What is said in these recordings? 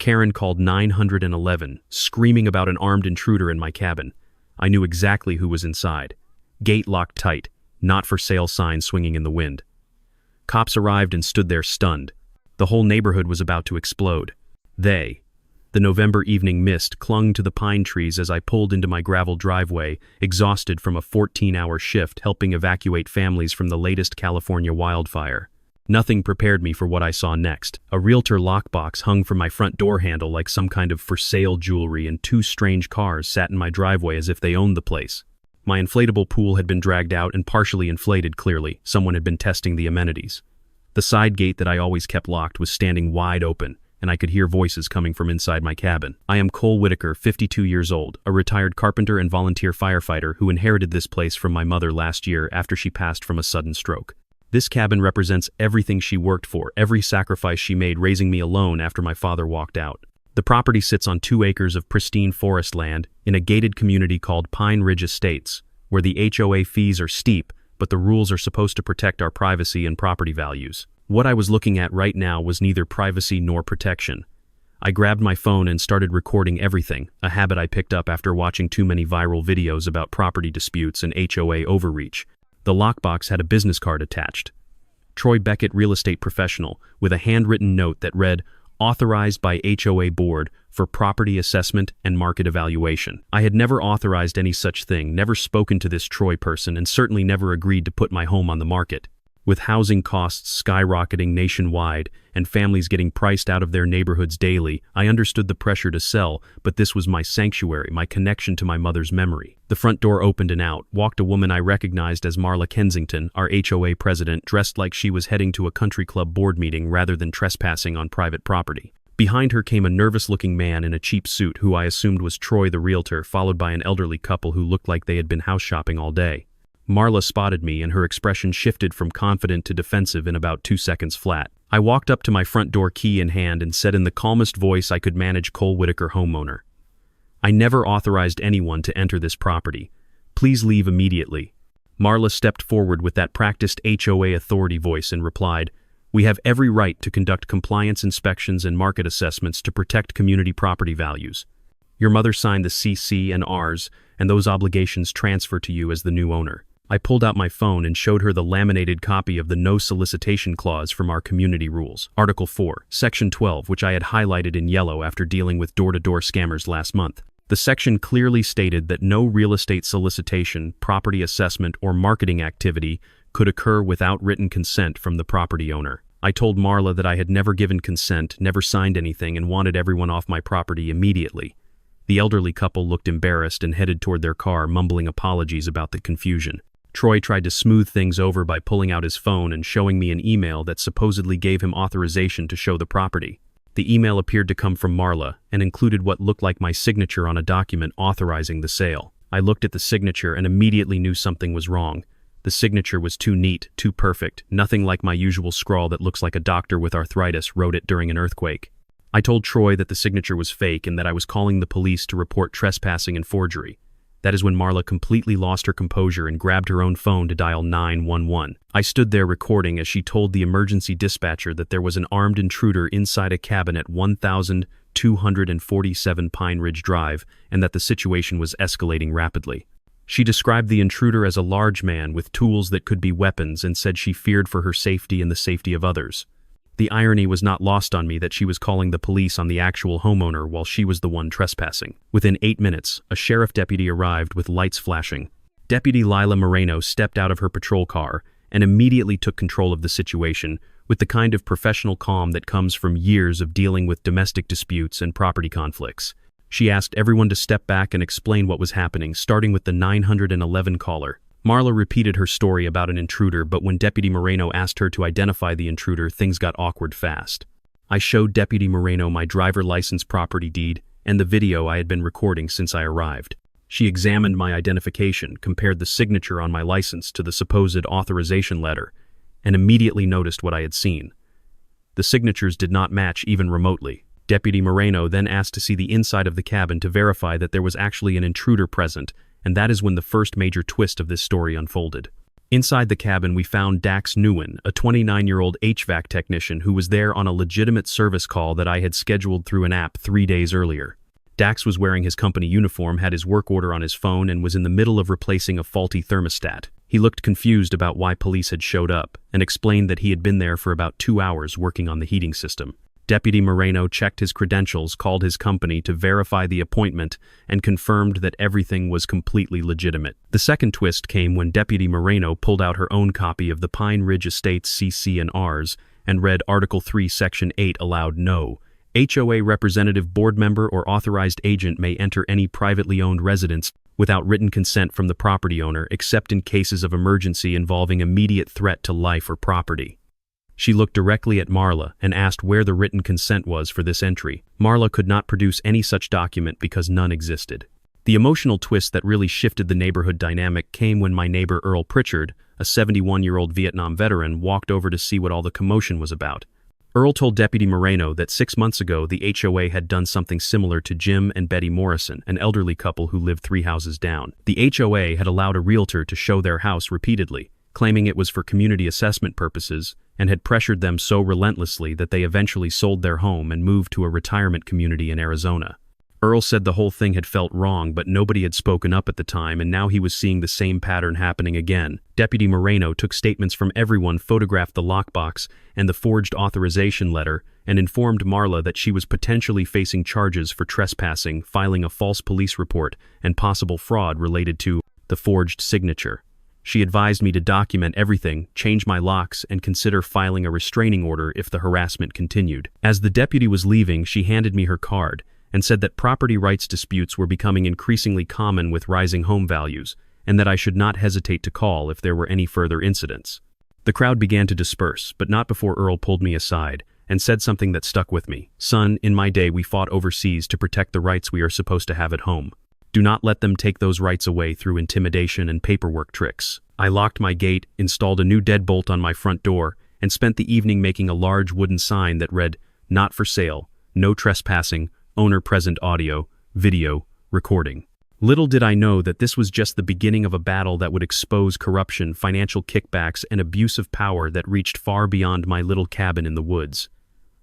Karen called 911, screaming about an armed intruder in my cabin. I knew exactly who was inside. Gate locked tight, not for sale sign swinging in the wind. Cops arrived and stood there stunned. The whole neighborhood was about to explode. The November evening mist clung to the pine trees as I pulled into my gravel driveway, exhausted from a 14-hour shift helping evacuate families from the latest California wildfire. Nothing prepared me for what I saw next. A Realtor lockbox hung from my front door handle like some kind of for-sale jewelry, and two strange cars sat in my driveway as if they owned the place. My inflatable pool had been dragged out and partially inflated. Clearly, someone had been testing the amenities. The side gate that I always kept locked was standing wide open, and I could hear voices coming from inside my cabin. I am Cole Whitaker, 52 years old, a retired carpenter and volunteer firefighter who inherited this place from my mother last year after she passed from a sudden stroke. This cabin represents everything she worked for, every sacrifice she made raising me alone after my father walked out. The property sits on 2 acres of pristine forest land in a gated community called Pine Ridge Estates, where the HOA fees are steep, but the rules are supposed to protect our privacy and property values. What I was looking at right now was neither privacy nor protection. I grabbed my phone and started recording everything, a habit I picked up after watching too many viral videos about property disputes and HOA overreach. The lockbox had a business card attached. Troy Beckett, real estate professional, with a handwritten note that read, "Authorized by HOA Board for property assessment and market evaluation." I had never authorized any such thing, never spoken to this Troy person, and certainly never agreed to put my home on the market. With housing costs skyrocketing nationwide and families getting priced out of their neighborhoods daily, I understood the pressure to sell, but this was my sanctuary, my connection to my mother's memory. The front door opened and out walked a woman I recognized as Marla Kensington, our HOA president, dressed like she was heading to a country club board meeting rather than trespassing on private property. Behind her came a nervous-looking man in a cheap suit who I assumed was Troy the realtor, followed by an elderly couple who looked like they had been house shopping all day. Marla spotted me and her expression shifted from confident to defensive in about 2 seconds flat. I walked up to my front door key in hand and said in the calmest voice I could manage, "Cole Whitaker, homeowner. I never authorized anyone to enter this property. Please leave immediately." Marla stepped forward with that practiced HOA authority voice and replied, "We have every right to conduct compliance inspections and market assessments to protect community property values. Your mother signed the CC and Rs, and those obligations transfer to you as the new owner." I pulled out my phone and showed her the laminated copy of the no solicitation clause from our community rules. Article 4, Section 12, which I had highlighted in yellow after dealing with door-to-door scammers last month. The section clearly stated that no real estate solicitation, property assessment, or marketing activity could occur without written consent from the property owner. I told Marla that I had never given consent, never signed anything, and wanted everyone off my property immediately. The elderly couple looked embarrassed and headed toward their car, mumbling apologies about the confusion. Troy tried to smooth things over by pulling out his phone and showing me an email that supposedly gave him authorization to show the property. The email appeared to come from Marla and included what looked like my signature on a document authorizing the sale. I looked at the signature and immediately knew something was wrong. The signature was too neat, too perfect, nothing like my usual scrawl that looks like a doctor with arthritis wrote it during an earthquake. I told Troy that the signature was fake and that I was calling the police to report trespassing and forgery. That is when Marla completely lost her composure and grabbed her own phone to dial 911. I stood there recording as she told the emergency dispatcher that there was an armed intruder inside a cabin at 1247 Pine Ridge Drive and that the situation was escalating rapidly. She described the intruder as a large man with tools that could be weapons and said she feared for her safety and the safety of others. The irony was not lost on me that she was calling the police on the actual homeowner while she was the one trespassing. Within 8 minutes, a sheriff deputy arrived with lights flashing. Deputy Lila Moreno stepped out of her patrol car and immediately took control of the situation with the kind of professional calm that comes from years of dealing with domestic disputes and property conflicts. She asked everyone to step back and explain what was happening, starting with the 911 caller. Marla repeated her story about an intruder, but when Deputy Moreno asked her to identify the intruder, things got awkward fast. I showed Deputy Moreno my driver license, property deed, and the video I had been recording since I arrived. She examined my identification, compared the signature on my license to the supposed authorization letter, and immediately noticed what I had seen. The signatures did not match even remotely. Deputy Moreno then asked to see the inside of the cabin to verify that there was actually an intruder present, and that is when the first major twist of this story unfolded. Inside the cabin, we found Dax Nguyen, a 29-year-old HVAC technician who was there on a legitimate service call that I had scheduled through an app 3 days earlier. Dax was wearing his company uniform, had his work order on his phone, and was in the middle of replacing a faulty thermostat. He looked confused about why police had showed up, and explained that he had been there for about 2 hours working on the heating system. Deputy Moreno checked his credentials, called his company to verify the appointment, and confirmed that everything was completely legitimate. The second twist came when Deputy Moreno pulled out her own copy of the Pine Ridge Estates CC&Rs and read Article 3, Section 8 aloud. No HOA representative, board member, or authorized agent may enter any privately owned residence without written consent from the property owner, except in cases of emergency involving immediate threat to life or property. She looked directly at Marla and asked where the written consent was for this entry. Marla could not produce any such document because none existed. The emotional twist that really shifted the neighborhood dynamic came when my neighbor Earl Pritchard, a 71-year-old Vietnam veteran, walked over to see what all the commotion was about. Earl told Deputy Moreno that 6 months ago the HOA had done something similar to Jim and Betty Morrison, an elderly couple who lived 3 houses down. The HOA had allowed a realtor to show their house repeatedly, claiming it was for community assessment purposes, and had pressured them so relentlessly that they eventually sold their home and moved to a retirement community in Arizona. Earl said the whole thing had felt wrong, but nobody had spoken up at the time, and now he was seeing the same pattern happening again. Deputy Moreno took statements from everyone, photographed the lockbox and the forged authorization letter, and informed Marla that she was potentially facing charges for trespassing, filing a false police report, and possible fraud related to the forged signature. She advised me to document everything, change my locks, and consider filing a restraining order if the harassment continued. As the deputy was leaving, she handed me her card and said that property rights disputes were becoming increasingly common with rising home values, and that I should not hesitate to call if there were any further incidents. The crowd began to disperse, but not before Earl pulled me aside and said something that stuck with me. "Son, in my day we fought overseas to protect the rights we are supposed to have at home. Do not let them take those rights away through intimidation and paperwork tricks." I locked my gate, installed a new deadbolt on my front door, and spent the evening making a large wooden sign that read, "Not for sale, no trespassing, owner present, audio, video, recording." Little did I know that this was just the beginning of a battle that would expose corruption, financial kickbacks, and abuse of power that reached far beyond my little cabin in the woods.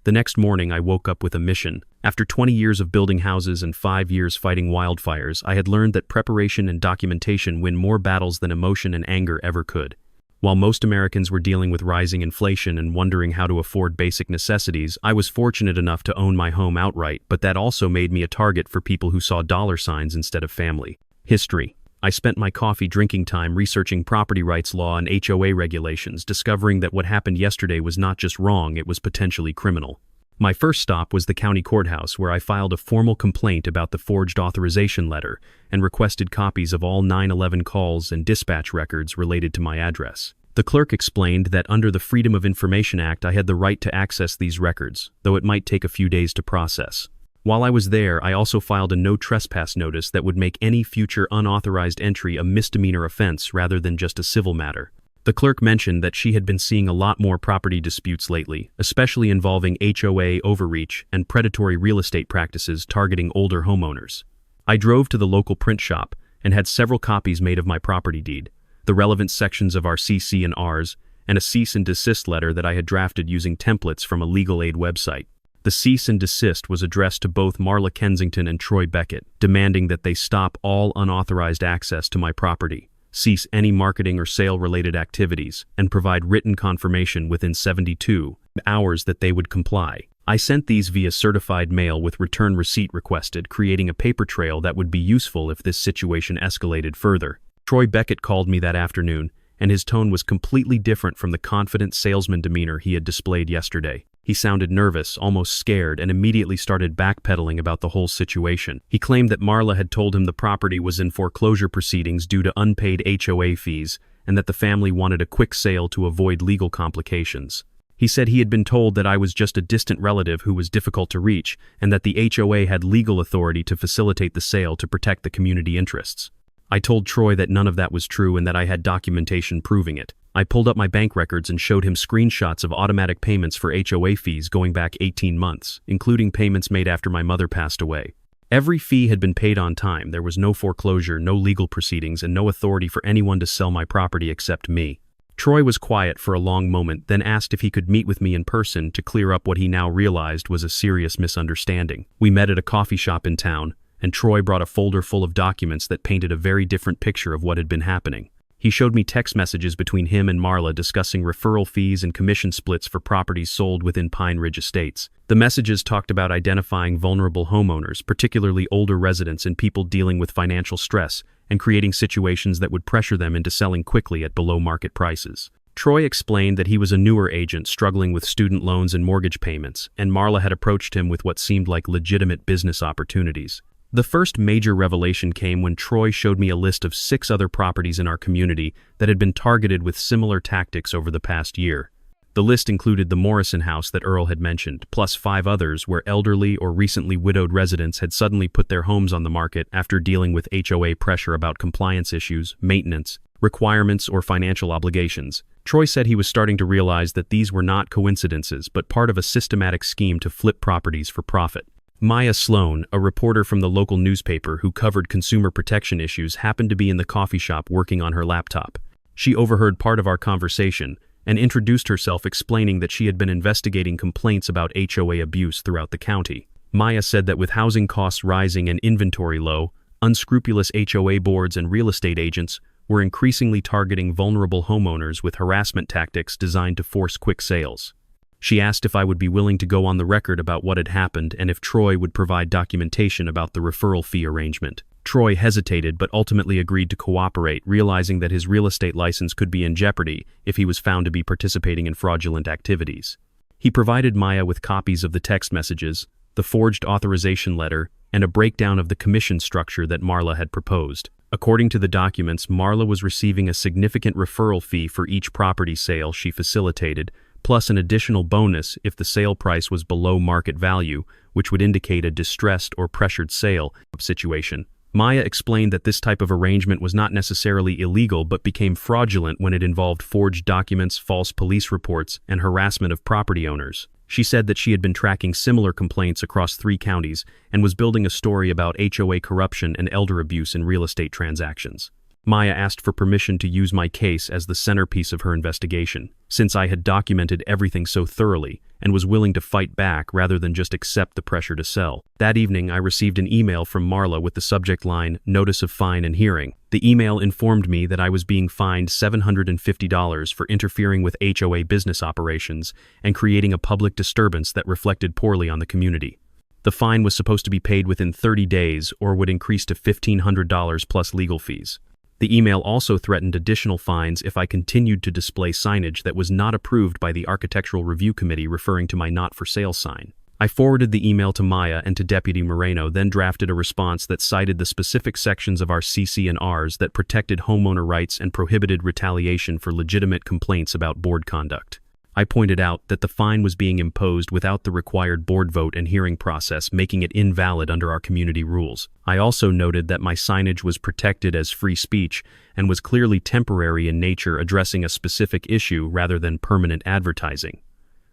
The next morning I woke up with a mission. After 20 years of building houses and 5 years fighting wildfires, I had learned that preparation and documentation win more battles than emotion and anger ever could. While most Americans were dealing with rising inflation and wondering how to afford basic necessities, I was fortunate enough to own my home outright, but that also made me a target for people who saw dollar signs instead of family. History. I spent my coffee drinking time researching property rights law and HOA regulations, discovering that what happened yesterday was not just wrong, it was potentially criminal. My first stop was the county courthouse, where I filed a formal complaint about the forged authorization letter and requested copies of all 911 calls and dispatch records related to my address. The clerk explained that under the Freedom of Information Act I had the right to access these records, though it might take a few days to process. While I was there, I also filed a no-trespass notice that would make any future unauthorized entry a misdemeanor offense rather than just a civil matter. The clerk mentioned that she had been seeing a lot more property disputes lately, especially involving HOA overreach and predatory real estate practices targeting older homeowners. I drove to the local print shop and had several copies made of my property deed, the relevant sections of our CC&Rs, and a cease and desist letter that I had drafted using templates from a legal aid website. The cease and desist was addressed to both Marla Kensington and Troy Beckett, demanding that they stop all unauthorized access to my property, cease any marketing or sale-related activities, and provide written confirmation within 72 hours that they would comply. I sent these via certified mail with return receipt requested, creating a paper trail that would be useful if this situation escalated further. Troy Beckett called me that afternoon, and his tone was completely different from the confident salesman demeanor he had displayed yesterday. He sounded nervous, almost scared, and immediately started backpedaling about the whole situation. He claimed that Marla had told him the property was in foreclosure proceedings due to unpaid HOA fees, and that the family wanted a quick sale to avoid legal complications. He said he had been told that I was just a distant relative who was difficult to reach, and that the HOA had legal authority to facilitate the sale to protect the community interests. I told Troy that none of that was true and that I had documentation proving it. I pulled up my bank records and showed him screenshots of automatic payments for HOA fees going back 18 months, including payments made after my mother passed away. Every fee had been paid on time. There was no foreclosure, no legal proceedings, and no authority for anyone to sell my property except me. Troy was quiet for a long moment, then asked if he could meet with me in person to clear up what he now realized was a serious misunderstanding. We met at a coffee shop in town, and Troy brought a folder full of documents that painted a very different picture of what had been happening. He showed me text messages between him and Marla discussing referral fees and commission splits for properties sold within Pine Ridge Estates. The messages talked about identifying vulnerable homeowners, particularly older residents and people dealing with financial stress, and creating situations that would pressure them into selling quickly at below-market prices. Troy explained that he was a newer agent struggling with student loans and mortgage payments, and Marla had approached him with what seemed like legitimate business opportunities. The first major revelation came when Troy showed me a list of 6 other properties in our community that had been targeted with similar tactics over the past year. The list included the Morrison house that Earl had mentioned, plus 5 others where elderly or recently widowed residents had suddenly put their homes on the market after dealing with HOA pressure about compliance issues, maintenance, requirements, or financial obligations. Troy said he was starting to realize that these were not coincidences but part of a systematic scheme to flip properties for profit. Maya Sloan, a reporter from the local newspaper who covered consumer protection issues, happened to be in the coffee shop working on her laptop. She overheard part of our conversation and introduced herself, explaining that she had been investigating complaints about HOA abuse throughout the county. Maya said that with housing costs rising and inventory low, unscrupulous HOA boards and real estate agents were increasingly targeting vulnerable homeowners with harassment tactics designed to force quick sales. She asked if I would be willing to go on the record about what had happened and if Troy would provide documentation about the referral fee arrangement. Troy hesitated but ultimately agreed to cooperate, realizing that his real estate license could be in jeopardy if he was found to be participating in fraudulent activities. He provided Maya with copies of the text messages, the forged authorization letter, and a breakdown of the commission structure that Marla had proposed. According to the documents, Marla was receiving a significant referral fee for each property sale she facilitated, plus an additional bonus if the sale price was below market value, which would indicate a distressed or pressured sale situation. Maya explained that this type of arrangement was not necessarily illegal but became fraudulent when it involved forged documents, false police reports, and harassment of property owners. She said that she had been tracking similar complaints across 3 counties and was building a story about HOA corruption and elder abuse in real estate transactions. Maya asked for permission to use my case as the centerpiece of her investigation, since I had documented everything so thoroughly and was willing to fight back rather than just accept the pressure to sell. That evening, I received an email from Marla with the subject line, "Notice of Fine and Hearing." The email informed me that I was being fined $750 for interfering with HOA business operations and creating a public disturbance that reflected poorly on the community. The fine was supposed to be paid within 30 days or would increase to $1,500 plus legal fees. The email also threatened additional fines if I continued to display signage that was not approved by the Architectural Review Committee referring to my not-for-sale sign. I forwarded the email to Maya and to Deputy Moreno, then drafted a response that cited the specific sections of our CC&Rs that protected homeowner rights and prohibited retaliation for legitimate complaints about board conduct. I pointed out that the fine was being imposed without the required board vote and hearing process, making it invalid under our community rules. I also noted that my signage was protected as free speech and was clearly temporary in nature, addressing a specific issue rather than permanent advertising.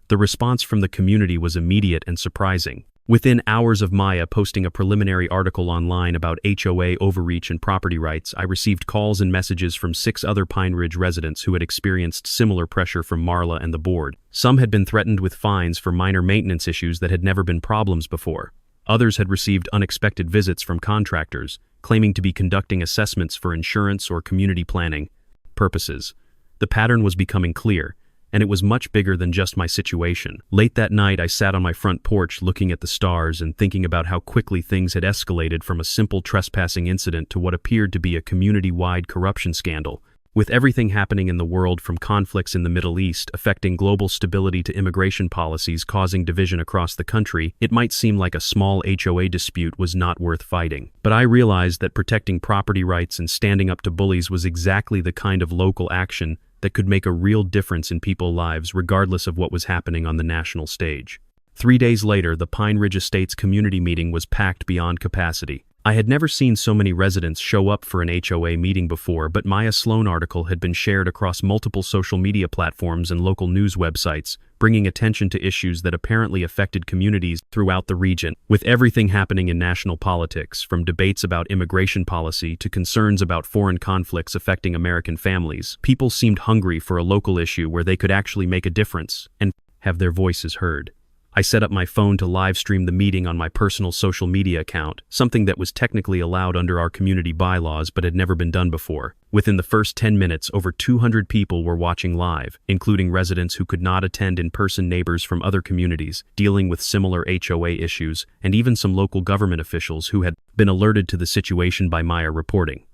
The response from the community was immediate and surprising. Within hours of Maya posting a preliminary article online about HOA overreach and property rights, I received calls and messages from 6 other Pine Ridge residents who had experienced similar pressure from Marla and the board. Some had been threatened with fines for minor maintenance issues that had never been problems before. Others had received unexpected visits from contractors, claiming to be conducting assessments for insurance or community planning purposes. The pattern was becoming clear, and it was much bigger than just my situation. Late that night, I sat on my front porch looking at the stars and thinking about how quickly things had escalated from a simple trespassing incident to what appeared to be a community-wide corruption scandal. With everything happening in the world, from conflicts in the Middle East affecting global stability to immigration policies causing division across the country, it might seem like a small HOA dispute was not worth fighting. But I realized that protecting property rights and standing up to bullies was exactly the kind of local action that could make a real difference in people's lives regardless of what was happening on the national stage. 3 days later, the Pine Ridge Estates community meeting was packed beyond capacity. I had never seen so many residents show up for an HOA meeting before, but Maya Sloan article had been shared across multiple social media platforms and local news websites, bringing attention to issues that apparently affected communities throughout the region. With everything happening in national politics, from debates about immigration policy to concerns about foreign conflicts affecting American families, people seemed hungry for a local issue where they could actually make a difference and have their voices heard. I set up my phone to live stream the meeting on my personal social media account, something that was technically allowed under our community bylaws but had never been done before. Within the first 10 minutes, over 200 people were watching live, including residents who could not attend in person, neighbors from other communities dealing with similar HOA issues, and even some local government officials who had been alerted to the situation by Maya reporting.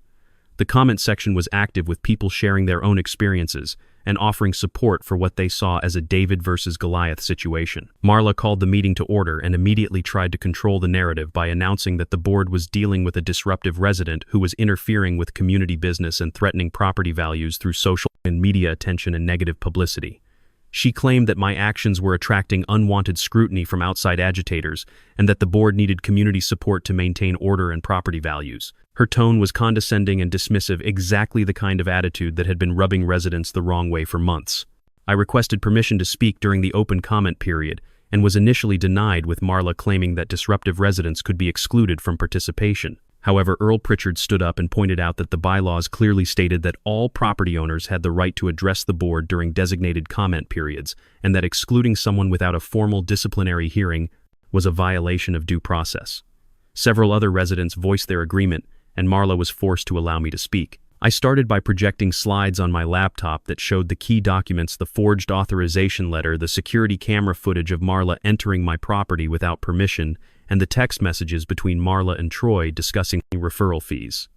The comment section was active, with people sharing their own experiences and offering support for what they saw as a David versus Goliath situation. Marla called the meeting to order and immediately tried to control the narrative by announcing that the board was dealing with a disruptive resident who was interfering with community business and threatening property values through social and media attention and negative publicity. She claimed that my actions were attracting unwanted scrutiny from outside agitators and that the board needed community support to maintain order and property values. Her tone was condescending and dismissive, exactly the kind of attitude that had been rubbing residents the wrong way for months. I requested permission to speak during the open comment period and was initially denied, with Marla claiming that disruptive residents could be excluded from participation. However, Earl Pritchard stood up and pointed out that the bylaws clearly stated that all property owners had the right to address the board during designated comment periods, and that excluding someone without a formal disciplinary hearing was a violation of due process. Several other residents voiced their agreement, and Marla was forced to allow me to speak. I started by projecting slides on my laptop that showed the key documents: the forged authorization letter, the security camera footage of Marla entering my property without permission, and the text messages between Marla and Troy discussing referral fees.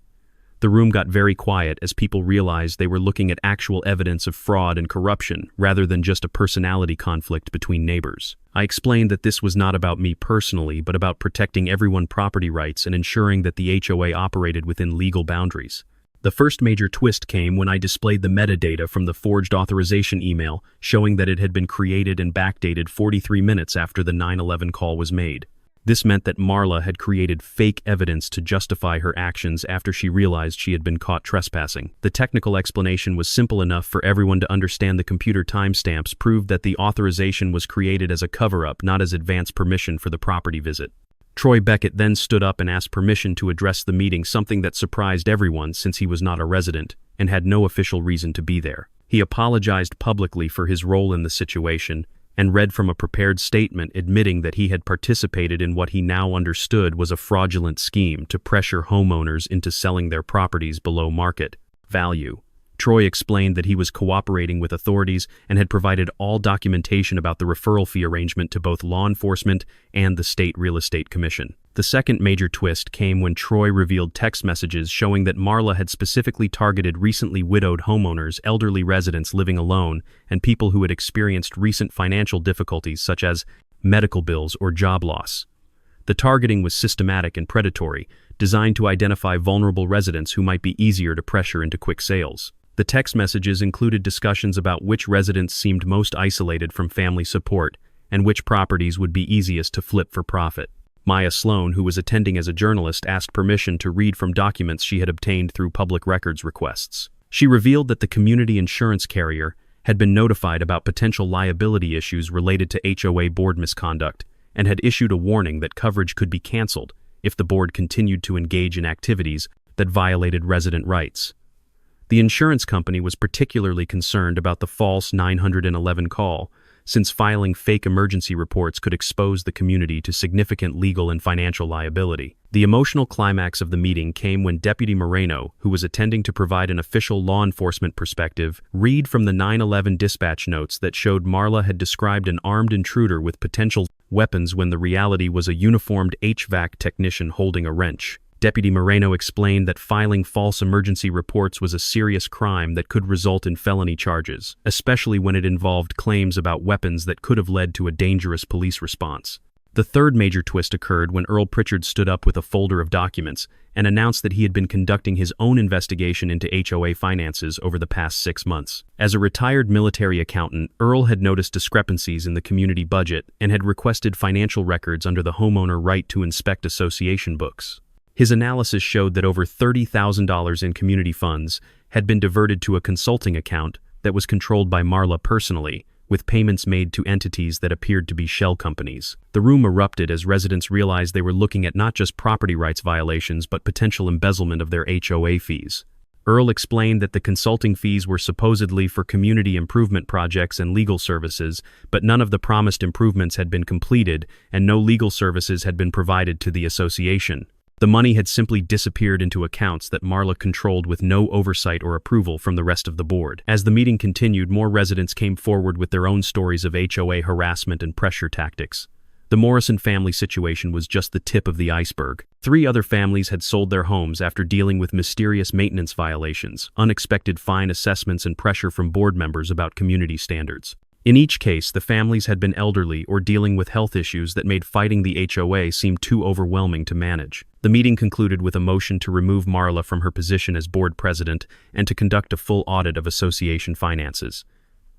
The room got very quiet as people realized they were looking at actual evidence of fraud and corruption rather than just a personality conflict between neighbors. I explained that this was not about me personally, but about protecting everyone's property rights and ensuring that the HOA operated within legal boundaries. The first major twist came when I displayed the metadata from the forged authorization email, showing that it had been created and backdated 43 minutes after the 9/11 call was made. This meant that Marla had created fake evidence to justify her actions after she realized she had been caught trespassing. The technical explanation was simple enough for everyone to understand. The computer timestamps proved that the authorization was created as a cover-up, not as advance permission for the property visit. Troy Beckett then stood up and asked permission to address the meeting, something that surprised everyone since he was not a resident and had no official reason to be there. He apologized publicly for his role in the situation and read from a prepared statement admitting that he had participated in what he now understood was a fraudulent scheme to pressure homeowners into selling their properties below market value. Troy explained that he was cooperating with authorities and had provided all documentation about the referral fee arrangement to both law enforcement and the State Real Estate Commission. The second major twist came when Troy revealed text messages showing that Marla had specifically targeted recently widowed homeowners, elderly residents living alone, and people who had experienced recent financial difficulties such as medical bills or job loss. The targeting was systematic and predatory, designed to identify vulnerable residents who might be easier to pressure into quick sales. The text messages included discussions about which residents seemed most isolated from family support and which properties would be easiest to flip for profit. Maya Sloan, who was attending as a journalist, asked permission to read from documents she had obtained through public records requests. She revealed that the community insurance carrier had been notified about potential liability issues related to HOA board misconduct and had issued a warning that coverage could be canceled if the board continued to engage in activities that violated resident rights. The insurance company was particularly concerned about the false 911 call, since filing fake emergency reports could expose the community to significant legal and financial liability. The emotional climax of the meeting came when Deputy Moreno, who was attending to provide an official law enforcement perspective, read from the 911 dispatch notes that showed Marla had described an armed intruder with potential weapons when the reality was a uniformed HVAC technician holding a wrench. Deputy Moreno explained that filing false emergency reports was a serious crime that could result in felony charges, especially when it involved claims about weapons that could have led to a dangerous police response. The third major twist occurred when Earl Pritchard stood up with a folder of documents and announced that he had been conducting his own investigation into HOA finances over the past 6 months. As a retired military accountant, Earl had noticed discrepancies in the community budget and had requested financial records under the homeowner right to inspect association books. His analysis showed that over $30,000 in community funds had been diverted to a consulting account that was controlled by Marla personally, with payments made to entities that appeared to be shell companies. The room erupted as residents realized they were looking at not just property rights violations but potential embezzlement of their HOA fees. Earl explained that the consulting fees were supposedly for community improvement projects and legal services, but none of the promised improvements had been completed and no legal services had been provided to the association. The money had simply disappeared into accounts that Marla controlled with no oversight or approval from the rest of the board. As the meeting continued, more residents came forward with their own stories of HOA harassment and pressure tactics. The Morrison family situation was just the tip of the iceberg. 3 other families had sold their homes after dealing with mysterious maintenance violations, unexpected fine assessments, and pressure from board members about community standards. In each case, the families had been elderly or dealing with health issues that made fighting the HOA seem too overwhelming to manage. The meeting concluded with a motion to remove Marla from her position as board president and to conduct a full audit of association finances.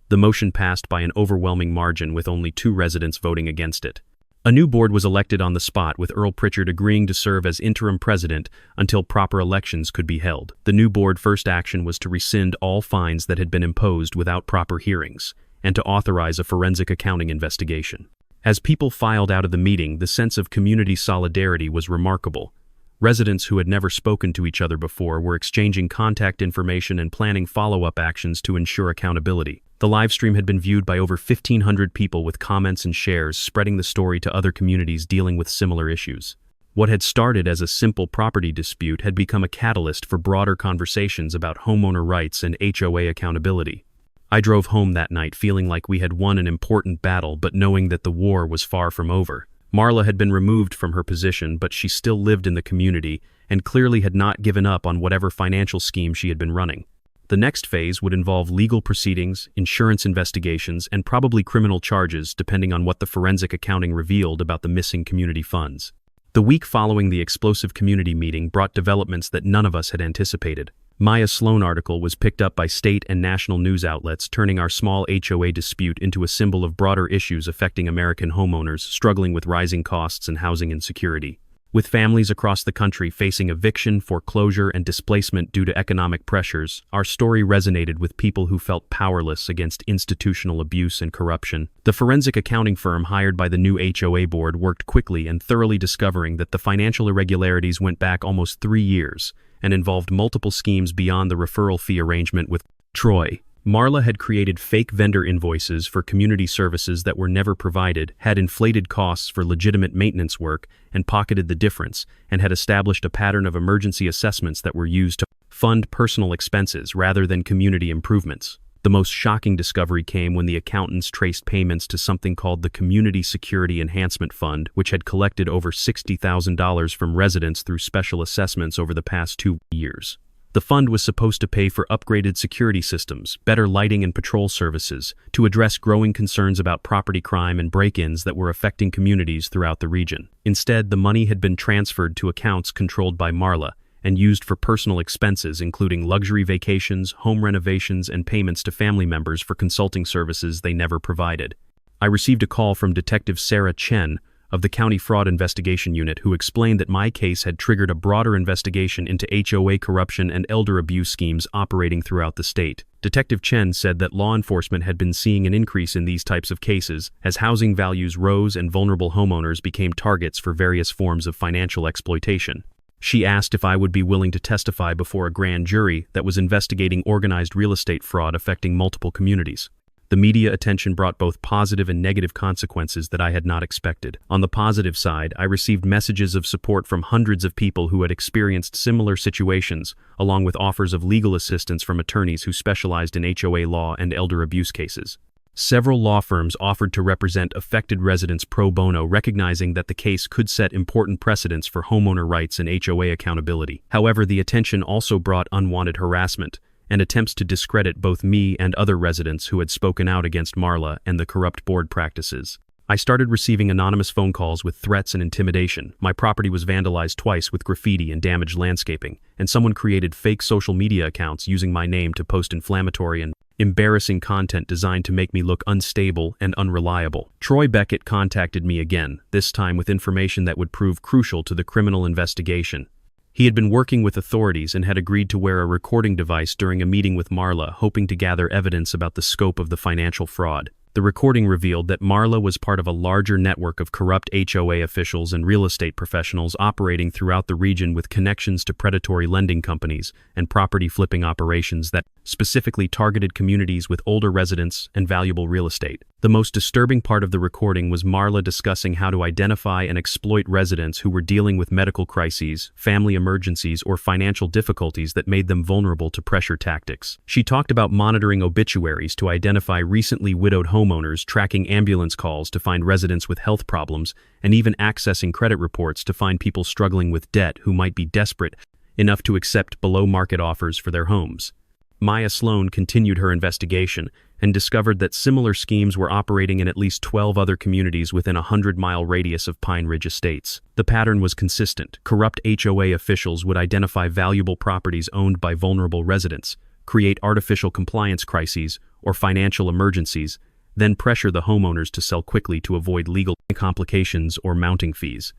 The motion passed by an overwhelming margin, with only 2 residents voting against it. A new board was elected on the spot, with Earl Pritchard agreeing to serve as interim president until proper elections could be held. The new board's first action was to rescind all fines that had been imposed without proper hearings, and to authorize a forensic accounting investigation. As people filed out of the meeting, the sense of community solidarity was remarkable. Residents who had never spoken to each other before were exchanging contact information and planning follow-up actions to ensure accountability. The livestream had been viewed by over 1,500 people, with comments and shares spreading the story to other communities dealing with similar issues. What had started as a simple property dispute had become a catalyst for broader conversations about homeowner rights and HOA accountability. I drove home that night feeling like we had won an important battle, but knowing that the war was far from over. Marla had been removed from her position, but she still lived in the community and clearly had not given up on whatever financial scheme she had been running. The next phase would involve legal proceedings, insurance investigations, and probably criminal charges, depending on what the forensic accounting revealed about the missing community funds. The week following the explosive community meeting brought developments that none of us had anticipated. Maya Sloan article was picked up by state and national news outlets, turning our small HOA dispute into a symbol of broader issues affecting American homeowners struggling with rising costs and housing insecurity. With families across the country facing eviction, foreclosure, and displacement due to economic pressures, our story resonated with people who felt powerless against institutional abuse and corruption. The forensic accounting firm hired by the new HOA board worked quickly and thoroughly, discovering that the financial irregularities went back almost 3 years and involved multiple schemes beyond the referral fee arrangement with Troy. Marla had created fake vendor invoices for community services that were never provided, had inflated costs for legitimate maintenance work and pocketed the difference, and had established a pattern of emergency assessments that were used to fund personal expenses rather than community improvements. The most shocking discovery came when the accountants traced payments to something called the Community Security Enhancement Fund, which had collected over $60,000 from residents through special assessments over the past 2 years. The fund was supposed to pay for upgraded security systems, better lighting and patrol services, to address growing concerns about property crime and break-ins that were affecting communities throughout the region. Instead, the money had been transferred to accounts controlled by Marla and used for personal expenses, including luxury vacations, home renovations, and payments to family members for consulting services they never provided. I received a call from Detective Sarah Chen of the County Fraud Investigation Unit, who explained that my case had triggered a broader investigation into HOA corruption and elder abuse schemes operating throughout the state. Detective Chen said that law enforcement had been seeing an increase in these types of cases as housing values rose and vulnerable homeowners became targets for various forms of financial exploitation. She asked if I would be willing to testify before a grand jury that was investigating organized real estate fraud affecting multiple communities. The media attention brought both positive and negative consequences that I had not expected. On the positive side, I received messages of support from hundreds of people who had experienced similar situations, along with offers of legal assistance from attorneys who specialized in HOA law and elder abuse cases. Several law firms offered to represent affected residents pro bono, recognizing that the case could set important precedents for homeowner rights and HOA accountability. However, the attention also brought unwanted harassment and attempts to discredit both me and other residents who had spoken out against Marla and the corrupt board practices. I started receiving anonymous phone calls with threats and intimidation. My property was vandalized twice with graffiti and damaged landscaping, and someone created fake social media accounts using my name to post inflammatory and embarrassing content designed to make me look unstable and unreliable. Troy Beckett contacted me again, this time with information that would prove crucial to the criminal investigation. He had been working with authorities and had agreed to wear a recording device during a meeting with Marla, hoping to gather evidence about the scope of the financial fraud. The recording revealed that Marla was part of a larger network of corrupt HOA officials and real estate professionals operating throughout the region with connections to predatory lending companies and property flipping operations that specifically targeted communities with older residents and valuable real estate. The most disturbing part of the recording was Marla discussing how to identify and exploit residents who were dealing with medical crises, family emergencies, or financial difficulties that made them vulnerable to pressure tactics. She talked about monitoring obituaries to identify recently widowed homeowners, tracking ambulance calls to find residents with health problems, and even accessing credit reports to find people struggling with debt who might be desperate enough to accept below-market offers for their homes. Maya Sloan continued her investigation and discovered that similar schemes were operating in at least 12 other communities within a 100-mile radius of Pine Ridge Estates. The pattern was consistent. Corrupt HOA officials would identify valuable properties owned by vulnerable residents, create artificial compliance crises or financial emergencies, then pressure the homeowners to sell quickly to avoid legal complications or mounting fees.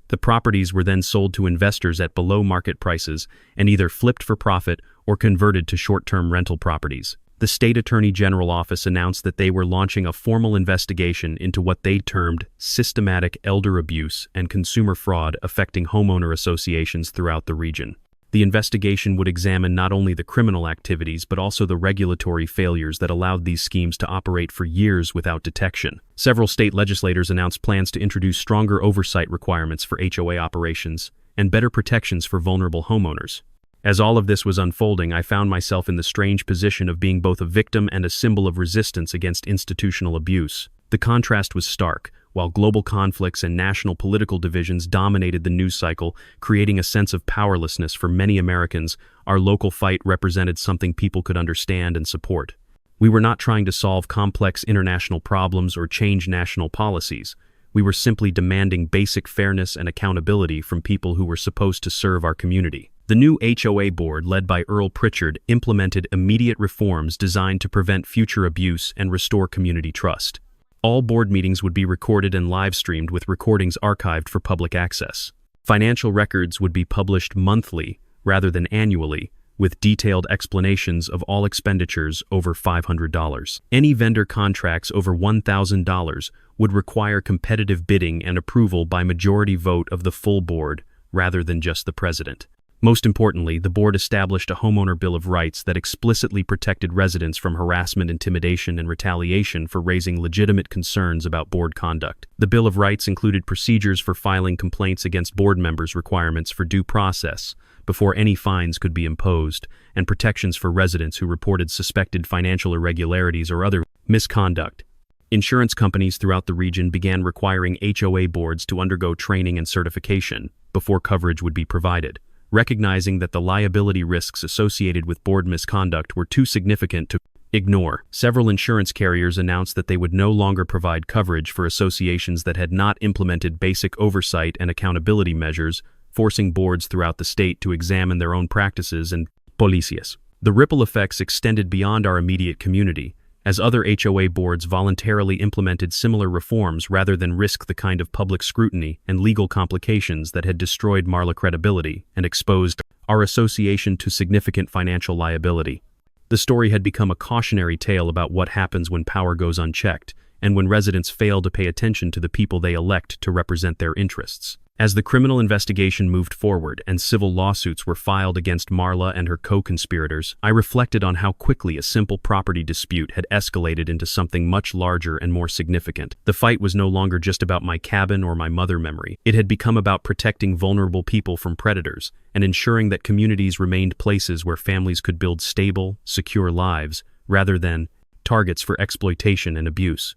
The properties were then sold to investors at below-market prices and either flipped for profit or converted to short-term rental properties. The State Attorney General Office announced that they were launching a formal investigation into what they termed systematic elder abuse and consumer fraud affecting homeowner associations throughout the region. The investigation would examine not only the criminal activities but also the regulatory failures that allowed these schemes to operate for years without detection. Several state legislators announced plans to introduce stronger oversight requirements for HOA operations and better protections for vulnerable homeowners. As all of this was unfolding, I found myself in the strange position of being both a victim and a symbol of resistance against institutional abuse. The contrast was stark. While global conflicts and national political divisions dominated the news cycle, creating a sense of powerlessness for many Americans, our local fight represented something people could understand and support. We were not trying to solve complex international problems or change national policies. We were simply demanding basic fairness and accountability from people who were supposed to serve our community. The new HOA board, led by Earl Pritchard, implemented immediate reforms designed to prevent future abuse and restore community trust. All board meetings would be recorded and live-streamed with recordings archived for public access. Financial records would be published monthly rather than annually, with detailed explanations of all expenditures over $500. Any vendor contracts over $1,000 would require competitive bidding and approval by majority vote of the full board rather than just the president. Most importantly, the board established a homeowner bill of rights that explicitly protected residents from harassment, intimidation, and retaliation for raising legitimate concerns about board conduct. The Bill of Rights included procedures for filing complaints against board members, requirements for due process before any fines could be imposed, and protections for residents who reported suspected financial irregularities or other misconduct. Insurance companies throughout the region began requiring HOA boards to undergo training and certification before coverage would be provided. Recognizing that the liability risks associated with board misconduct were too significant to ignore, several insurance carriers announced that they would no longer provide coverage for associations that had not implemented basic oversight and accountability measures, forcing boards throughout the state to examine their own practices and policies. The ripple effects extended beyond our immediate community, as other HOA boards voluntarily implemented similar reforms rather than risk the kind of public scrutiny and legal complications that had destroyed Marla credibility and exposed our association to significant financial liability. The story had become a cautionary tale about what happens when power goes unchecked and when residents fail to pay attention to the people they elect to represent their interests. As the criminal investigation moved forward and civil lawsuits were filed against Marla and her co-conspirators, I reflected on how quickly a simple property dispute had escalated into something much larger and more significant. The fight was no longer just about my cabin or my mother memory. It had become about protecting vulnerable people from predators and ensuring that communities remained places where families could build stable, secure lives rather than targets for exploitation and abuse.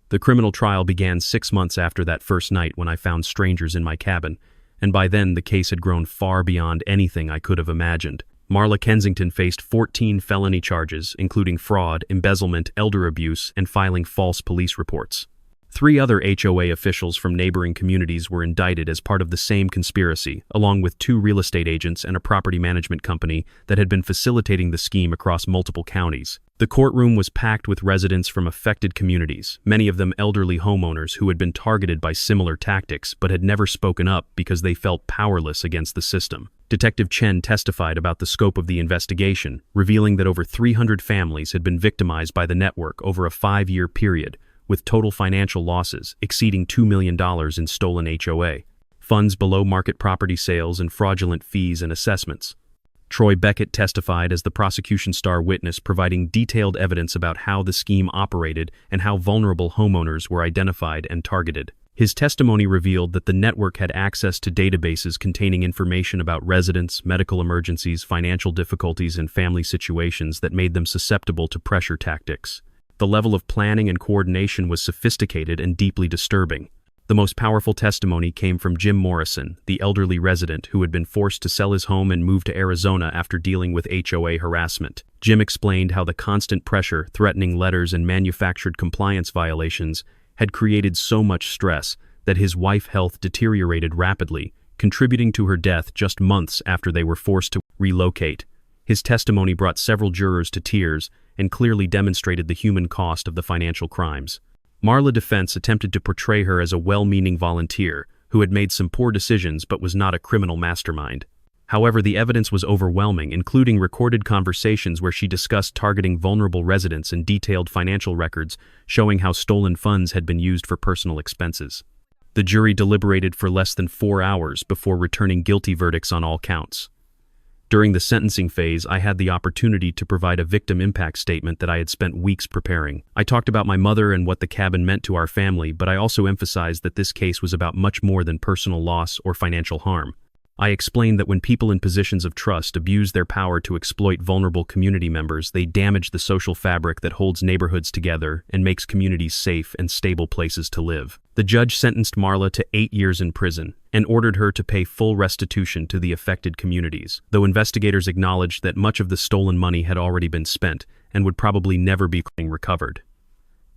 The criminal trial began 6 months after that first night when I found strangers in my cabin, and by then the case had grown far beyond anything I could have imagined. Marla Kensington faced 14 felony charges, including fraud, embezzlement, elder abuse, and filing false police reports. 3 other HOA officials from neighboring communities were indicted as part of the same conspiracy, along with 2 real estate agents and a property management company that had been facilitating the scheme across multiple counties. The courtroom was packed with residents from affected communities, many of them elderly homeowners who had been targeted by similar tactics but had never spoken up because they felt powerless against the system. Detective Chen testified about the scope of the investigation, revealing that over 300 families had been victimized by the network over a 5-year period, with total financial losses exceeding $2 million in stolen HOA, funds below market property sales, and fraudulent fees and assessments. Troy Beckett testified as the prosecution's star witness, providing detailed evidence about how the scheme operated and how vulnerable homeowners were identified and targeted. His testimony revealed that the network had access to databases containing information about residents, medical emergencies, financial difficulties, and family situations that made them susceptible to pressure tactics. The level of planning and coordination was sophisticated and deeply disturbing. The most powerful testimony came from Jim Morrison, the elderly resident who had been forced to sell his home and move to Arizona after dealing with HOA harassment. Jim explained how the constant pressure, threatening letters, and manufactured compliance violations had created so much stress that his wife's health deteriorated rapidly, contributing to her death just months after they were forced to relocate. His testimony brought several jurors to tears and clearly demonstrated the human cost of the financial crimes. Marla defense attempted to portray her as a well-meaning volunteer who had made some poor decisions but was not a criminal mastermind. However, the evidence was overwhelming, including recorded conversations where she discussed targeting vulnerable residents and detailed financial records showing how stolen funds had been used for personal expenses. The jury deliberated for less than 4 hours before returning guilty verdicts on all counts. During the sentencing phase, I had the opportunity to provide a victim impact statement that I had spent weeks preparing. I talked about my mother and what the cabin meant to our family, but I also emphasized that this case was about much more than personal loss or financial harm. I explained that when people in positions of trust abuse their power to exploit vulnerable community members, they damage the social fabric that holds neighborhoods together and makes communities safe and stable places to live. The judge sentenced Marla to 8 years in prison and ordered her to pay full restitution to the affected communities, though investigators acknowledged that much of the stolen money had already been spent and would probably never be recovered.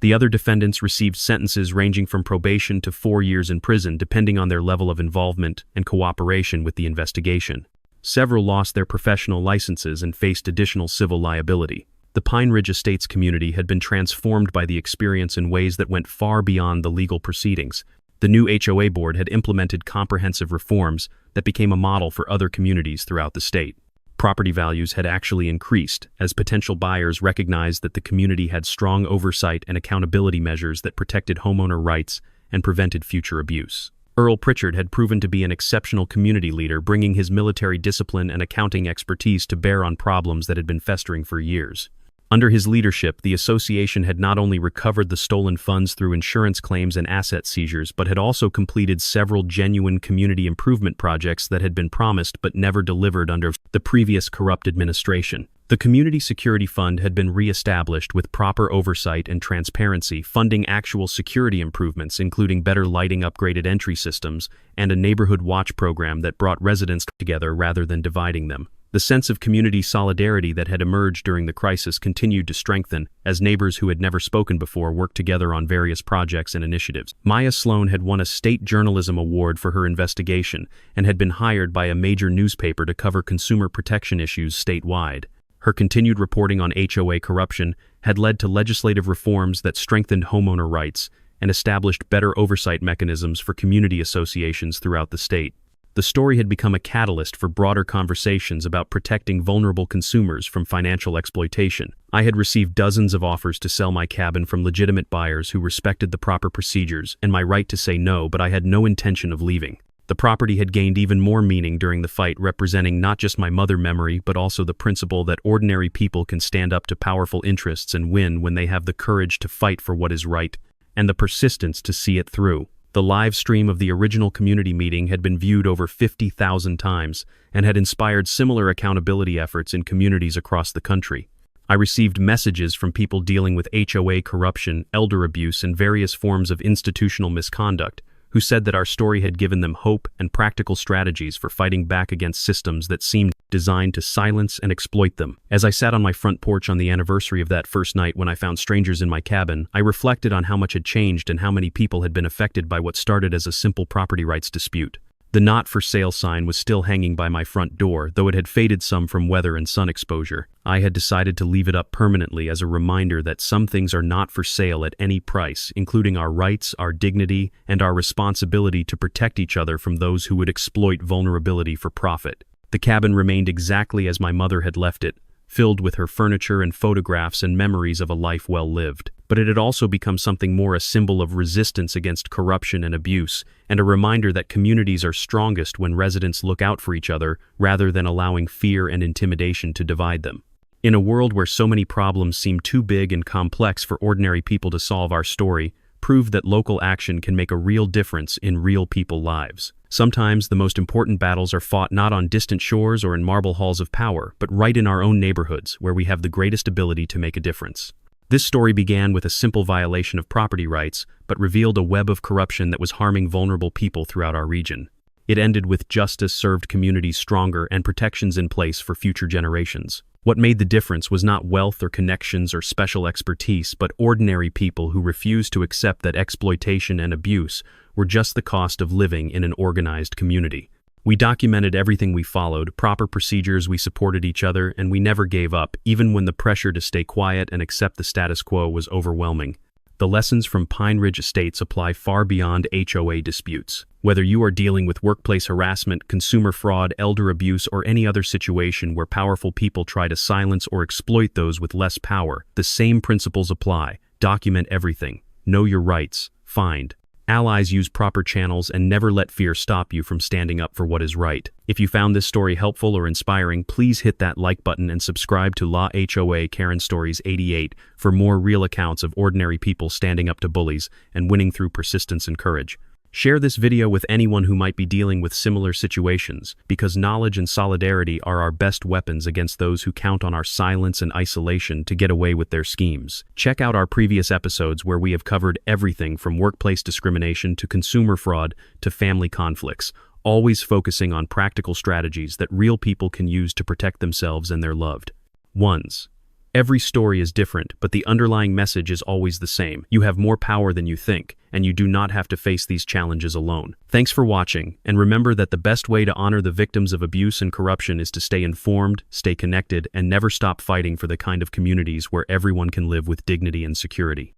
The other defendants received sentences ranging from probation to 4 years in prison, depending on their level of involvement and cooperation with the investigation. Several lost their professional licenses and faced additional civil liability. The Pine Ridge Estates community had been transformed by the experience in ways that went far beyond the legal proceedings. The new HOA board had implemented comprehensive reforms that became a model for other communities throughout the state. Property values had actually increased as potential buyers recognized that the community had strong oversight and accountability measures that protected homeowner rights and prevented future abuse. Earl Pritchard had proven to be an exceptional community leader, bringing his military discipline and accounting expertise to bear on problems that had been festering for years. Under his leadership, the association had not only recovered the stolen funds through insurance claims and asset seizures, but had also completed several genuine community improvement projects that had been promised but never delivered under the previous corrupt administration. The Community Security Fund had been re-established with proper oversight and transparency, funding actual security improvements, including better lighting, upgraded entry systems, and a neighborhood watch program that brought residents together rather than dividing them. The sense of community solidarity that had emerged during the crisis continued to strengthen as neighbors who had never spoken before worked together on various projects and initiatives. Maya Sloan had won a state journalism award for her investigation and had been hired by a major newspaper to cover consumer protection issues statewide. Her continued reporting on HOA corruption had led to legislative reforms that strengthened homeowner rights and established better oversight mechanisms for community associations throughout the state. The story had become a catalyst for broader conversations about protecting vulnerable consumers from financial exploitation. I had received dozens of offers to sell my cabin from legitimate buyers who respected the proper procedures and my right to say no, but I had no intention of leaving. The property had gained even more meaning during the fight, representing not just my mother memory, but also the principle that ordinary people can stand up to powerful interests and win when they have the courage to fight for what is right, and the persistence to see it through. The live stream of the original community meeting had been viewed over 50,000 times and had inspired similar accountability efforts in communities across the country. I received messages from people dealing with HOA corruption, elder abuse, and various forms of institutional misconduct who said that our story had given them hope and practical strategies for fighting back against systems that seemed designed to silence and exploit them. As I sat on my front porch on the anniversary of that first night when I found strangers in my cabin, I reflected on how much had changed and how many people had been affected by what started as a simple property rights dispute. The not for sale sign was still hanging by my front door, though it had faded some from weather and sun exposure. I had decided to leave it up permanently as a reminder that some things are not for sale at any price, including our rights, our dignity, and our responsibility to protect each other from those who would exploit vulnerability for profit. The cabin remained exactly as my mother had left it, filled with her furniture and photographs and memories of a life well lived. But it had also become something more, a symbol of resistance against corruption and abuse, and a reminder that communities are strongest when residents look out for each other rather than allowing fear and intimidation to divide them. In a world where so many problems seem too big and complex for ordinary people to solve, our story proved that local action can make a real difference in real people's lives. Sometimes the most important battles are fought not on distant shores or in marble halls of power, but right in our own neighborhoods, where we have the greatest ability to make a difference. This story began with a simple violation of property rights, but revealed a web of corruption that was harming vulnerable people throughout our region. It ended with justice served communities stronger and protections in place for future generations. What made the difference was not wealth or connections or special expertise, but ordinary people who refused to accept that exploitation and abuse were just the cost of living in an organized community. We documented everything we followed, proper procedures, we supported each other, and we never gave up, even when the pressure to stay quiet and accept the status quo was overwhelming. The lessons from Pine Ridge Estates apply far beyond HOA disputes. Whether you are dealing with workplace harassment, consumer fraud, elder abuse, or any other situation where powerful people try to silence or exploit those with less power, the same principles apply. Document everything. Know your rights. Find allies, use proper channels, and never let fear stop you from standing up for what is right. If you found this story helpful or inspiring, please hit that like button and subscribe to La HOA Karen Stories 88 for more real accounts of ordinary people standing up to bullies and winning through persistence and courage. Share this video with anyone who might be dealing with similar situations, because knowledge and solidarity are our best weapons against those who count on our silence and isolation to get away with their schemes. Check out our previous episodes where we have covered everything from workplace discrimination to consumer fraud to family conflicts, always focusing on practical strategies that real people can use to protect themselves and their loved ones. Every story is different, but the underlying message is always the same. You have more power than you think, and you do not have to face these challenges alone. Thanks for watching, and remember that the best way to honor the victims of abuse and corruption is to stay informed, stay connected, and never stop fighting for the kind of communities where everyone can live with dignity and security.